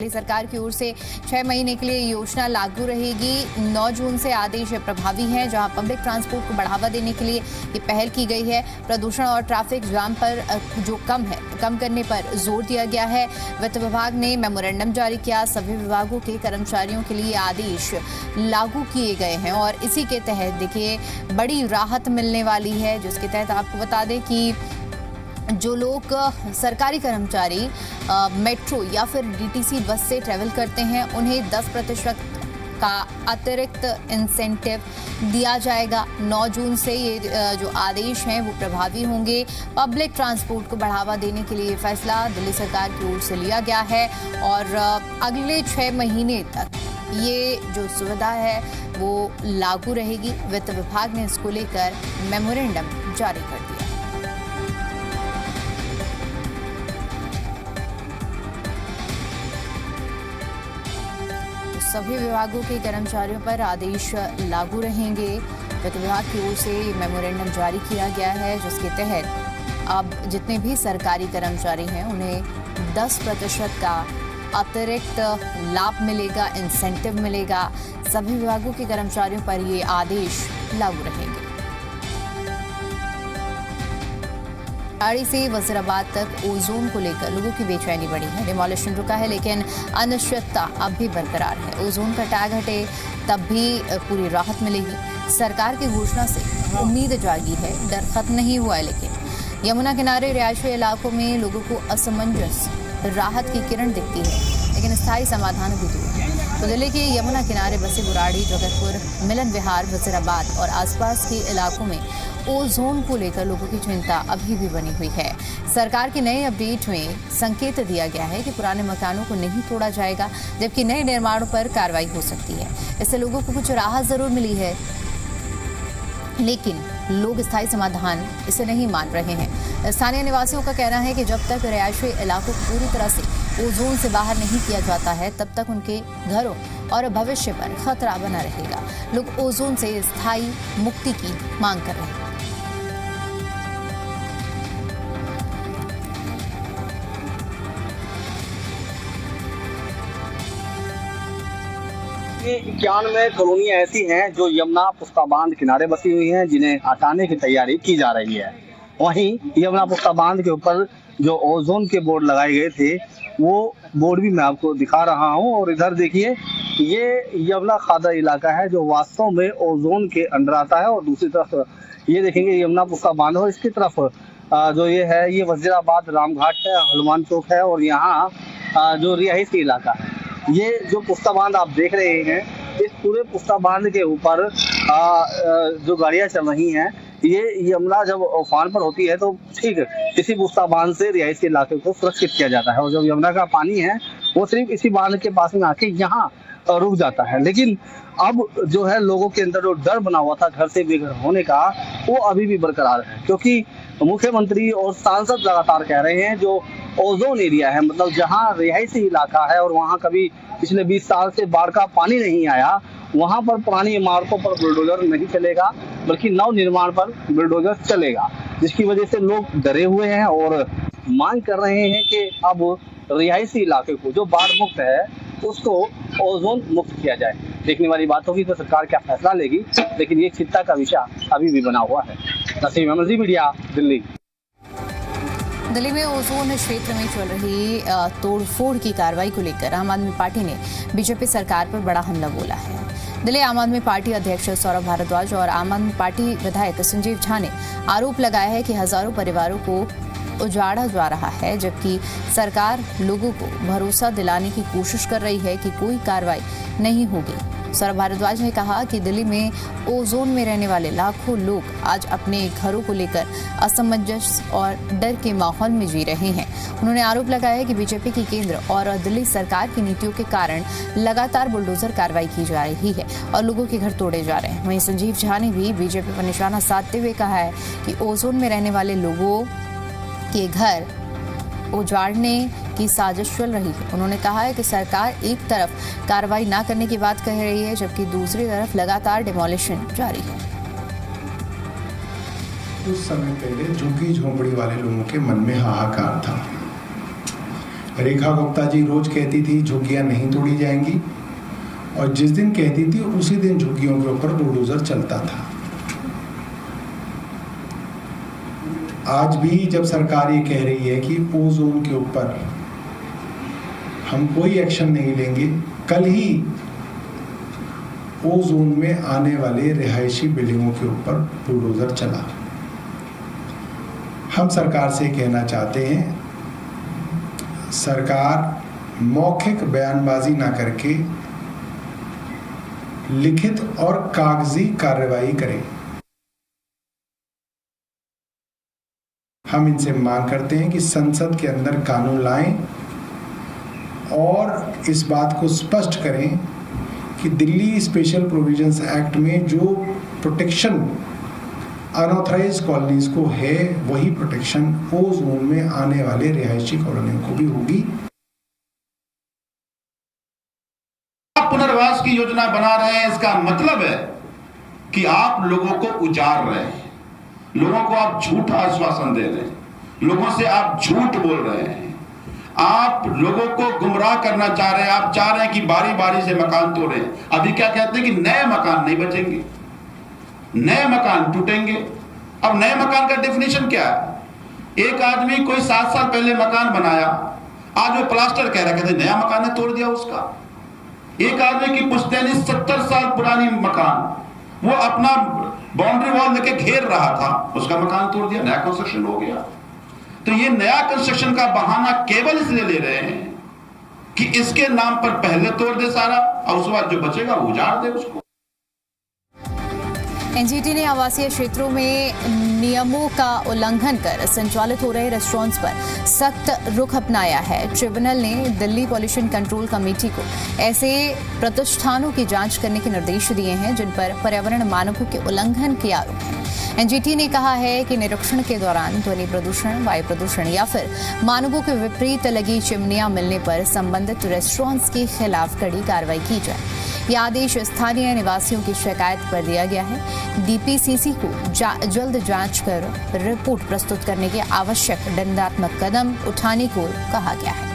सरकार की ओर से 6 महीने के लिए योजना लागू रहेगी। 9 जून से आदेश प्रभावी हैं, जहां पब्लिक ट्रांसपोर्ट को बढ़ावा देने के लिए ये पहल की गई है। प्रदूषण और ट्रैफिक जाम पर जो कम करने पर जोर दिया गया है। वित्त विभाग ने मेमोरेंडम जारी किया। सभी विभागों के कर्मचारियों के लिए आदेश लागू किए गए हैं और इसी के तहत देखिए बड़ी राहत मिलने वाली है, जिसके तहत आपको बता दें कि जो लोग सरकारी कर्मचारी मेट्रो या फिर डीटीसी बस से ट्रैवल करते हैं, उन्हें 10% का अतिरिक्त इंसेंटिव दिया जाएगा। 9 जून से ये जो आदेश हैं वो प्रभावी होंगे। पब्लिक ट्रांसपोर्ट को बढ़ावा देने के लिए फैसला दिल्ली सरकार की ओर से लिया गया है और अगले 6 महीने तक ये जो सुविधा है वो लागू रहेगी। वित्त विभाग ने इसको लेकर मेमोरेंडम जारी कर दिया। सभी विभागों के कर्मचारियों पर आदेश लागू रहेंगे। वित्त विभाग की ओर से मेमोरेंडम जारी किया गया है, जिसके तहत अब जितने भी सरकारी कर्मचारी हैं उन्हें 10% का अतिरिक्त लाभ मिलेगा, इंसेंटिव मिलेगा। सभी विभागों के कर्मचारियों पर ये आदेश लागू रहेंगे। आड़ी से वजीराबाद तक ओजोन को लेकर लोगों की बेचैनी बढ़ी है। डिमोलिशन रुका है, लेकिन अनिश्चितता अब भी बरकरार है। ओजोन का टैग हटे तब भी पूरी राहत मिलेगी। सरकार की घोषणा से उम्मीद जागी है, डर खत्म नहीं हुआ है, लेकिन यमुना किनारे रिहायशी इलाकों में लोगों को असमंजस राहत की किरण दिखती है, लेकिन स्थायी समाधान भी दूर है। तो दिल्ली के यमुना किनारे बसे बुराड़ी, जगतपुर, मिलन विहार, वजीराबाद और आसपास के इलाकों में ओजोन को लेकर लोगों की चिंता अभी भी बनी हुई है। सरकार के नए अपडेट में संकेत दिया गया है कि पुराने मकानों को नहीं तोड़ा जाएगा, जबकि नए निर्माणों पर कार्रवाई हो सकती है। इससे लोगों को कुछ राहत जरूर मिली है, लेकिन लोग स्थायी समाधान इसे नहीं मान रहे हैं। स्थानीय निवासियों का कहना है कि जब तक रिहायशी इलाकों को पूरी तरह से ओजोन से बाहर नहीं किया जाता है, तब तक उनके घरों और भविष्य पर खतरा बना रहेगा। लोग ओजोन से स्थायी मुक्ति की मांग कर रहे हैं। ये 91 कॉलोनियां ऐसी हैं जो यमुना पुस्ता बांध किनारे बसी हुई हैं, जिन्हें हटाने की तैयारी की जा रही है। वहीं यमुना पुस्ता बांध के ऊपर जो ओजोन के बोर्ड लगाए गए थे, वो बोर्ड भी मैं आपको दिखा रहा हूं। और इधर देखिए, ये यमुना खादा इलाका है जो वास्तव में ओजोन के अंडर आता है। और दूसरी तरफ ये देखेंगे यमुना पुस्ता बांध, और इसकी तरफ जो ये है, ये वजीराबाद रामघाट है, हनुमान चौक है, और यहाँ जो रिहायशी इलाका है। ये जो पुस्ता बांध आप देख रहे हैं, इस पूरे पुस्ता बांध के ऊपर जो गाड़ियां चल रही हैं, ये यमुना जब उफान पर होती है तो ठीक इसी पुस्ता बांध से रिहायशी इलाके को सुरक्षित किया जाता है। और जब यमुना का पानी है वो सिर्फ इसी बांध के पास में आके यहाँ रुक जाता है। लेकिन अब जो है, लोगों के अंदर जो डर बना हुआ था घर से बेघर होने का, वो अभी भी बरकरार है, क्योंकि मुख्यमंत्री और सांसद लगातार कह रहे हैं जो ओजोन एरिया है, मतलब जहां रिहायशी इलाका है और वहां कभी पिछले 20 साल से बाढ़ का पानी नहीं आया, वहां पर पुरानी इमारतों पर बुलडोजर नहीं चलेगा, बल्कि नव निर्माण पर बुलडोजर चलेगा, जिसकी वजह से लोग डरे हुए हैं और मांग कर रहे हैं कि अब रिहायशी इलाके को जो बाढ़ मुक्त है उसको ओजोन मुक्त किया जाए। देखने वाली बात होगी तो सरकार क्या फैसला लेगी, लेकिन ये चिंता का विषय अभी भी बना हुआ है। नसीम अहमद, मीडिया, दिल्ली। दिल्ली में ओजोन क्षेत्र में चल रही तोड़फोड़ की कार्रवाई को लेकर आम आदमी पार्टी ने बीजेपी सरकार पर बड़ा हमला बोला है। दिल्ली आम आदमी पार्टी अध्यक्ष सौरभ भारद्वाज और आम आदमी पार्टी विधायक संजीव झा ने आरोप लगाया है कि हजारों परिवारों को उजाड़ा जा रहा है, जबकि सरकार लोगों को भरोसा दिलाने की कोशिश कर रही है कि कोई कार्रवाई नहीं होगी। सौरभ भारद्वाज ने कहा कि दिल्ली में ओजोन में रहने वाले लाखों लोग आज अपने घरों को लेकर असमंजस और डर के माहौल में जी रहे हैं। उन्होंने आरोप लगाया कि बीजेपी की केंद्र और दिल्ली सरकार की नीतियों के कारण लगातार बुलडोजर कार्रवाई की जा रही है और लोगों के घर तोड़े जा रहे हैं। वहीं संजीव झा ने भी बीजेपी पर निशाना साधते हुए कहा है कि ओजोन में रहने वाले लोगों के घर उजाड़ने की साजिश चल रही है। उन्होंने कहा है कि सरकार एक तरफ कार्रवाई न करने की बात कह रही है, जबकि दूसरी तरफ लगातार डिमोलिशन जारी है। कुछ समय पहले झुग्गी झोंपड़ी वाले लोगों के मन में हाहाकार था। रेखा गुप्ता जी रोज कहती थी झुग्गियां नहीं तोड़ी जाएंगी, और जिस दिन कहती थी उसी दिन झुग्गियों के ऊपर बुलडोजर चलता था। आज भी जब सरकार ये कह रही है कि ओजोन के ऊपर हम कोई एक्शन नहीं लेंगे, कल ही ओजोन में आने वाले रिहायशी बिल्डिंगों के ऊपर बुलडोजर चला। हम सरकार से कहना चाहते हैं, सरकार मौखिक बयानबाजी ना करके लिखित और कागजी कार्रवाई करे। हम इनसे मांग करते हैं कि संसद के अंदर कानून लाएं और इस बात को स्पष्ट करें कि दिल्ली स्पेशल प्रोविजंस एक्ट में जो प्रोटेक्शन अनऑथराइज्ड कॉलोनीज को है, वही प्रोटेक्शन ओजोन में आने वाले रिहायशी कॉलोनियों को भी होगी। पुनर्वास की योजना बना रहे हैं, इसका मतलब है कि आप लोगों को उजाड़ रहे हैं, लोगों को आप झूठा आश्वासन दे रहे हैं, लोगों से आप झूठ बोल रहे हैं, आप लोगों को गुमराह करना चाह रहे हैं। आप चाह रहे हैं कि बारी बारी से मकान तोड़े। अभी क्या कहते हैं कि नए मकान नहीं बचेंगे, नए मकान टूटेंगे। अब नए मकान का डेफिनेशन क्या है? एक आदमी कोई 7 साल पहले मकान बनाया, आज वो प्लास्टर कह रहा है, कहते नया मकान है, तोड़ दिया उसका। एक आदमी की पुश्तैनी 70 साल पुरानी मकान, वो अपना बाउंड्री वॉल लेके घेर रहा था, उसका मकान तोड़ दिया, नया कंस्ट्रक्शन हो गया। तो ये नया कंस्ट्रक्शन का बहाना केवल इसलिए ले रहे हैं कि इसके नाम पर पहले तोड़ दे सारा, और उसके बाद जो बचेगा वो उजाड़ दे उसको। एनजीटी ने आवासीय क्षेत्रों में नियमों का उल्लंघन कर संचालित हो रहे रेस्टोरेंट्स पर सख्त रुख अपनाया है। ट्रिब्यूनल ने दिल्ली पॉल्यूशन कंट्रोल कमेटी को ऐसे प्रतिष्ठानों की जांच करने के निर्देश दिए हैं जिन पर पर्यावरण मानकों के उल्लंघन के आरोप हैं। एनजीटी ने कहा है कि निरीक्षण के दौरान ध्वनि प्रदूषण, वायु प्रदूषण या फिर मानकों के विपरीत लगी चिमनियां मिलने पर संबंधित रेस्टोरेंट्स के खिलाफ कड़ी कार्रवाई की जाए। यह आदेश स्थानीय निवासियों की शिकायत पर दिया गया है। डीपीसीसी को जल्द जांच कर रिपोर्ट प्रस्तुत करने के आवश्यक दंडात्मक कदम उठाने को कहा गया है।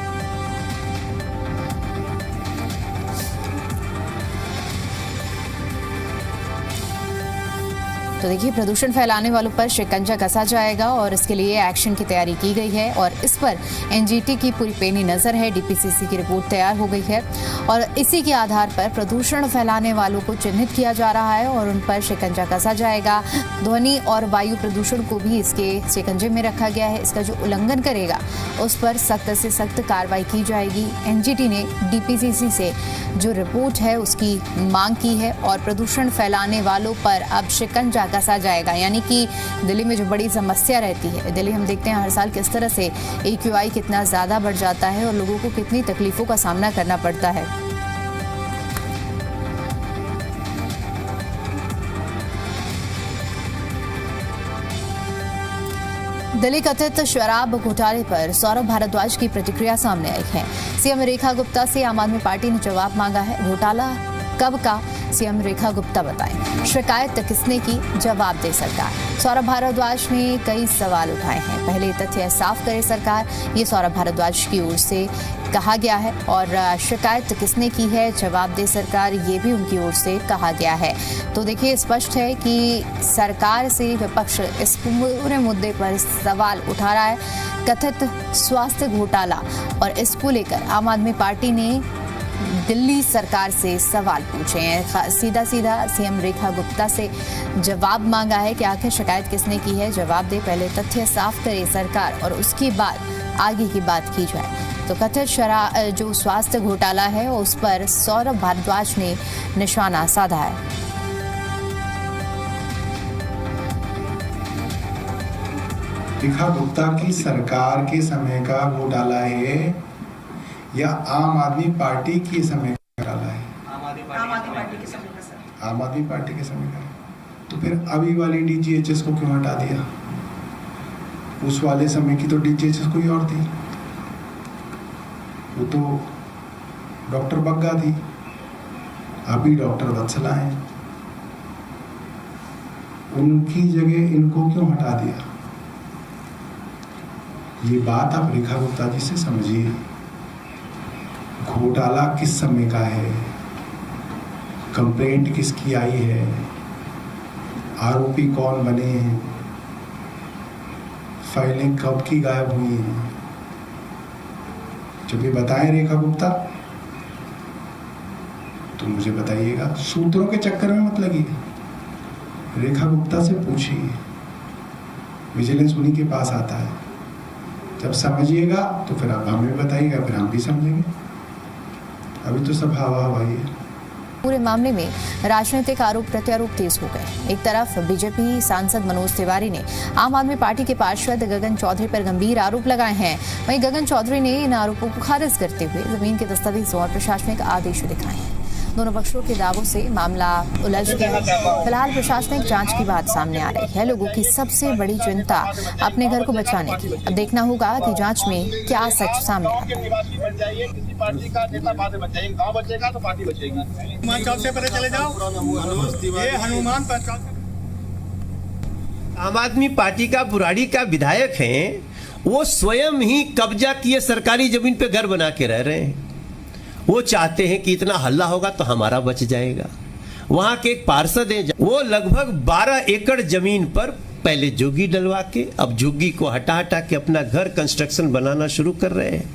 तो देखिए, प्रदूषण फैलाने वालों पर शिकंजा कसा जाएगा और इसके लिए एक्शन की तैयारी की गई है और इस पर एनजीटी की पूरी पैनी नजर है। डीपीसीसी की रिपोर्ट तैयार हो गई है और इसी के आधार पर प्रदूषण फैलाने वालों को चिन्हित किया जा रहा है और उन पर शिकंजा कसा जाएगा। ध्वनि और वायु प्रदूषण को भी इसके शिकंजे में रखा गया है। इसका जो उल्लंघन करेगा उस पर सख्त से सख्त कार्रवाई की जाएगी। एनजीटी ने डीपीसीसी से जो रिपोर्ट है उसकी मांग की है और प्रदूषण फैलाने वालों पर अब शिकंजा कसा जाएगा। यानी कि दिल्ली में जो बड़ी समस्या रहती है, दिल्ली हम देखते हैं हर साल किस तरह से AQI कितना ज़्यादा बढ़ जाता है और लोगों को कितनी तकलीफों का सामना करना पड़ता है। दिल्ली कथित शराब घोटाले पर सौरभ भारद्वाज की प्रतिक्रिया सामने आई है। सीएम रेखा गुप्ता से आम आदमी पार्टी ने जवाब मांगा है। घोटाला कब का, सीएम रेखा गुप्ता बताएं। शिकायत किसने की, जवाब दे सरकार। सौरभ भारद्वाज ने कई सवाल उठाए हैं। पहले तथ्य साफ करे सरकार, ये सौरभ भारद्वाज की ओर से कहा गया है और शिकायत किसने की है, जवाब दे सरकार, ये भी उनकी ओर से कहा गया है। तो देखिए, स्पष्ट है कि सरकार से विपक्ष इस पूरे मुद्दे पर सवाल उठा रहा है। कथित स्वास्थ्य घोटाला और इसको लेकर आम आदमी पार्टी ने दिल्ली सरकार से सवाल पूछे हैं। सीधा सीधा सीएम रेखा गुप्ता से जवाब मांगा है कि आखिर शिकायत किसने की है, जवाब दे। पहले तथ्य साफ करे सरकार और उसके बाद आगे की बात की जाए। तो कथित जो स्वास्थ्य घोटाला है उस पर सौरभ भारद्वाज ने निशाना साधा है। रेखा गुप्ता की सरकार के समय का घोटाला है या आम आदमी पार्टी के समय का घोटाला है? आम आदमी पार्टी के समय का सर। आम आदमी पार्टी के समय का है। तो फिर अभी वाली DGHS को क्यों हटा दिया? उस वाले समय की तो DGHS कोई और थी, वो तो डॉक्टर बग्गा थी, अभी डॉक्टर वत्सला है। उनकी जगह इनको क्यों हटा दिया? ये बात आप रेखा गुप्ता जी से समझिए। घोटाला किस समय का है, कंप्लेंट किसकी आई है, आरोपी कौन बने हैं, फाइलें कब की गायब हुई हैं, जब ये बताएं रेखा गुप्ता तो मुझे बताइएगा। सूत्रों के चक्कर में मत लगिए, रेखा गुप्ता से पूछिए, विजिलेंस उन्हीं के पास आता है। जब समझिएगा तो फिर आप हमें बताइएगा, फिर हम भी समझेंगे। अभी तो सब हवा हवाई है। पूरे मामले में राजनीतिक आरोप प्रत्यारोप तेज हो गए। एक तरफ बीजेपी सांसद मनोज तिवारी ने आम आदमी पार्टी के पार्षद गगन चौधरी पर गंभीर आरोप लगाए हैं। वहीं गगन चौधरी ने इन आरोपों को खारिज करते हुए जमीन के दस्तावेजों और प्रशासनिक आदेश दिखाए हैं। दोनों पक्षों के दावों से मामला उलझ गया। फिलहाल प्रशासनिक जांच की बात सामने आ रही है। लोगों की सबसे बड़ी चिंता अपने घर को बचाने की। अब देखना होगा कि जांच में क्या सच सामने आता है। पार्टी का नेता बाद में बचेगा, गांव बचेगा तो पार्टी बचेगी। हनुमान चौक से पहले चले जाओ, ये हनुमान चौक। आम आदमी पार्टी का बुराड़ी का विधायक हैं, वो स्वयं ही कब्जा किए सरकारी जमीन पे घर बना के रह रहे हैं। वो चाहते हैं कि इतना हल्ला होगा तो हमारा बच जाएगा। वहां के एक पार्षद हैं, वो लगभग 12 एकड़ जमीन पर पहले झुग्गी डलवा के अब झुग्गी को हटा हटा के अपना घर कंस्ट्रक्शन बनाना शुरू कर रहे हैं।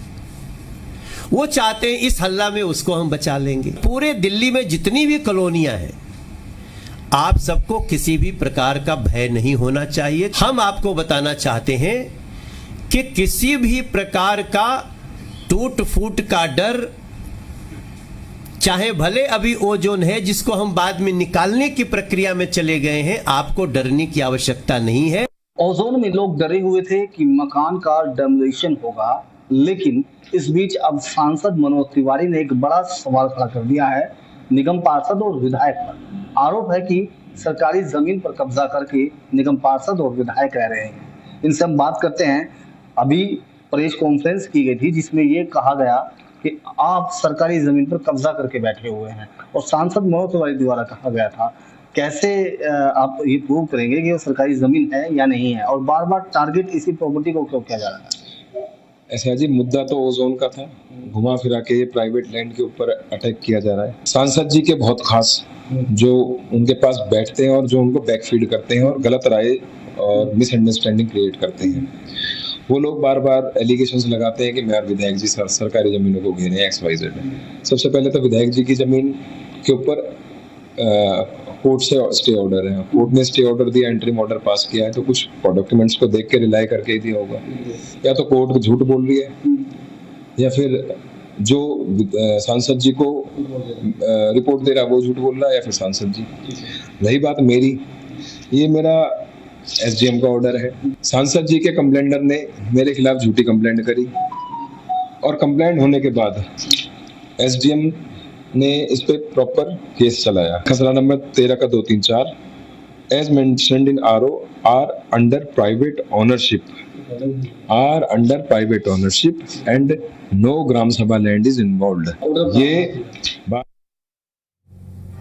वो चाहते हैं इस हल्ला में उसको हम बचा लेंगे। पूरे दिल्ली में जितनी भी कॉलोनियां हैं, आप सबको किसी भी प्रकार का भय नहीं होना चाहिए। हम आपको बताना चाहते हैं कि किसी भी प्रकार का टूट फूट का डर, चाहे भले अभी ओजोन है जिसको हम बाद में निकालने की प्रक्रिया में चले गए हैं, आपको डरने की आवश्यकता नहीं है। ओजोन में लोग डरे हुए थे कि मकान का डेमोलिशन होगा, लेकिन इस बीच अब सांसद मनोज तिवारी ने एक बड़ा सवाल खड़ा कर दिया है निगम पार्षद और विधायक पर। आरोप है कि सरकारी जमीन पर कब्जा करके निगम पार्षद और विधायक रह रहे हैं। इनसे हम बात करते हैं। अभी प्रेस कॉन्फ्रेंस की गई थी जिसमें ये कहा गया कि आप सरकारी जमीन पर कब्जा करके बैठे हुए हैं, और सांसद मनोज तिवारी द्वारा कहा गया था। कैसे आप ये प्रूव करेंगे कि वो सरकारी जमीन है या नहीं है, और बार बार टारगेट इसी प्रॉपर्टी को क्यों किया जा रहा है? ऐसा जी, मुद्दा तो ओजोन का था, घुमा फिरा के ये प्राइवेट लैंड के ऊपर अटैक किया जा रहा है। सांसद जी के बहुत खास जो उनके पास बैठते हैं और जो उनको बैकफीड करते हैं और गलत राय और मिसअंडरस्टैंडिंग क्रिएट करते हैं, वो लोग बार बार एलिगेशंस लगाते हैं कि मैं और विधायक जी सरकारी जमीनों को घेरे हैं, XYZ। सबसे पहले तो विधायक जी की जमीन के ऊपर कोर्ट से स्टे ऑर्डर है, कोर्ट ने स्टे ऑर्डर दिया, इंटरिम ऑर्डर पास किया है, तो कुछ डॉक्यूमेंट्स को देख के रिलाई करके ही दिया होगा। या तो कोर्ट झूठ बोल रही है, या फिर जो सांसद जी को रिपोर्ट दे रहा है वो झूठ बोल रहा है, या फिर सांसद जी। रही बात मेरी, ये मेरा SDM का ऑर्डर है। सांसद जी के कंप्लेंटर ने मेरे खिलाफ झूठी कंप्लेंट करी, और कंप्लेंट होने के बाद SDM ने इस पे प्रॉपर केस चलाया। खसरा नंबर 13 का 234 as mentioned in RO are under private ownership and no gram sabha land is involved. ये